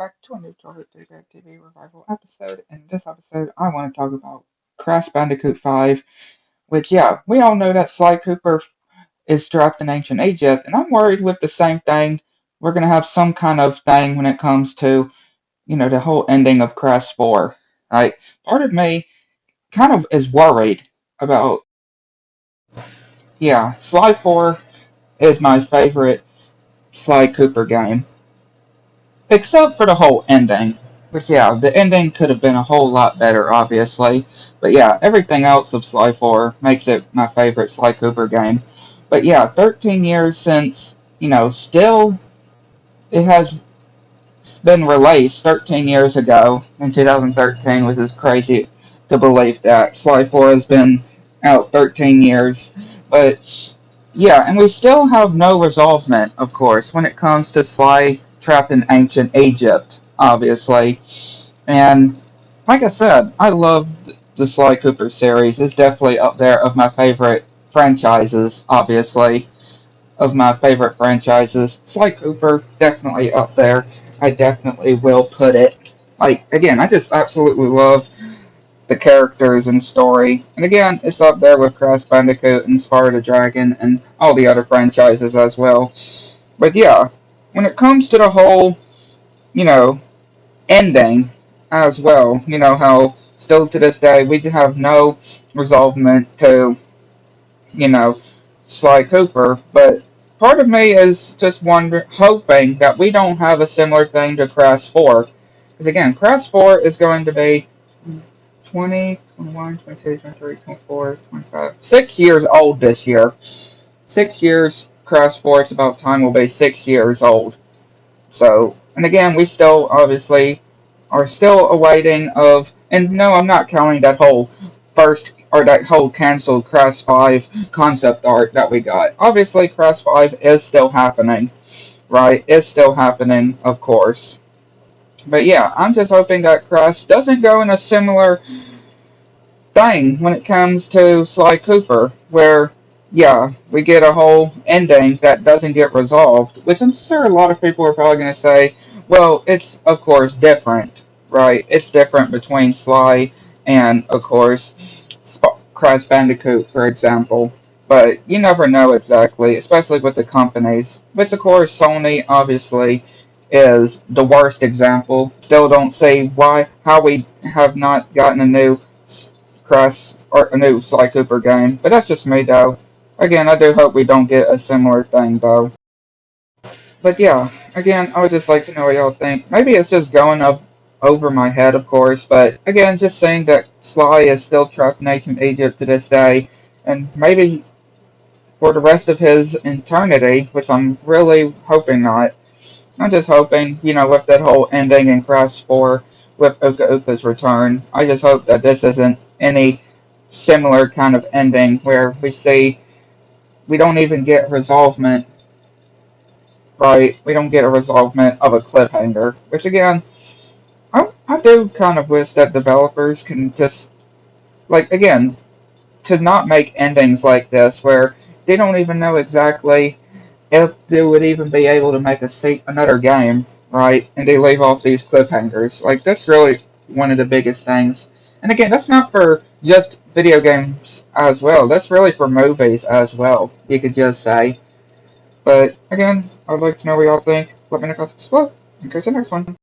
back to a new 1203BARRETT TV revival episode. In this episode, I want to talk about Crash Bandicoot 5, which, yeah, we all know that Sly Cooper is trapped in ancient Egypt, and I'm worried with the same thing. We're going to have some kind of thing when it comes to, the whole ending of Crash 4. Like, part of me kind of is worried about, yeah, Sly 4 is my favorite Sly Cooper game. Except for the whole ending. Which, yeah, the ending could have been a whole lot better, obviously. But yeah, everything else of Sly 4 makes it my favorite Sly Cooper game. But yeah, 13 years since, still it has been released 13 years ago in 2013, which is crazy to believe that Sly 4 has been out 13 years. But yeah, and we still have no resolvement, of course, when it comes to Sly trapped in ancient Egypt, obviously. And like I said, I love the Sly Cooper series. It's definitely up there of my favorite franchises, obviously. Of my favorite franchises. Sly Cooper, definitely up there. I definitely will put it. Like, again, I just absolutely love the characters and story. And again, it's up there with Crash Bandicoot and Spyro the Dragon and all the other franchises as well. But yeah, when it comes to the whole, you know, ending as well, how still to this day we have no resolvement to, you know, Sly Cooper. But part of me is just hoping that we don't have a similar thing to Crash 4. Because again, Crash 4 is going to be 20, 21, 22, 23, 24, 25, 6 years old this year. 6 years, Crash 4, it's about time will be 6 years old. So, and again, we still obviously are still awaiting and no, I'm not counting that whole that whole canceled Crash 5 concept art that we got. Obviously, Crash 5 is still happening, right? It's still happening, of course. But yeah, I'm just hoping that Crash doesn't go in a similar thing when it comes to Sly Cooper, where, yeah, we get a whole ending that doesn't get resolved, which I'm sure a lot of people are probably going to say, well, it's, of course, different, right? It's different between Sly and, of course, Crash Bandicoot, for example. But you never know exactly, especially with the companies. Which, of course, Sony, obviously, is the worst example. Still don't see how we have not gotten a new Crash or a new Sly Cooper game. But that's just me, though. Again, I do hope we don't get a similar thing, though. But yeah, again, I would just like to know what y'all think. Maybe it's just going up over my head, of course. But again, just saying that Sly is still trapped in ancient Egypt to this day, and maybe for the rest of his eternity, which I'm really hoping not. I'm just hoping, with that whole ending in Crash 4 with Uka Uka's return, I just hope that this isn't any similar kind of ending where we don't even get resolvement, right? We don't get a resolvement of a cliffhanger, which again, I do kind of wish that developers can just, like, again, to not make endings like this where they don't even know exactly if they would even be able to make another game, right? And they leave off these cliffhangers. Like, that's really one of the biggest things. And again, that's not for just video games as well. That's really for movies as well, you could just say. But again, I'd like to know what y'all think. Let me know in the comments below. And catch you next one.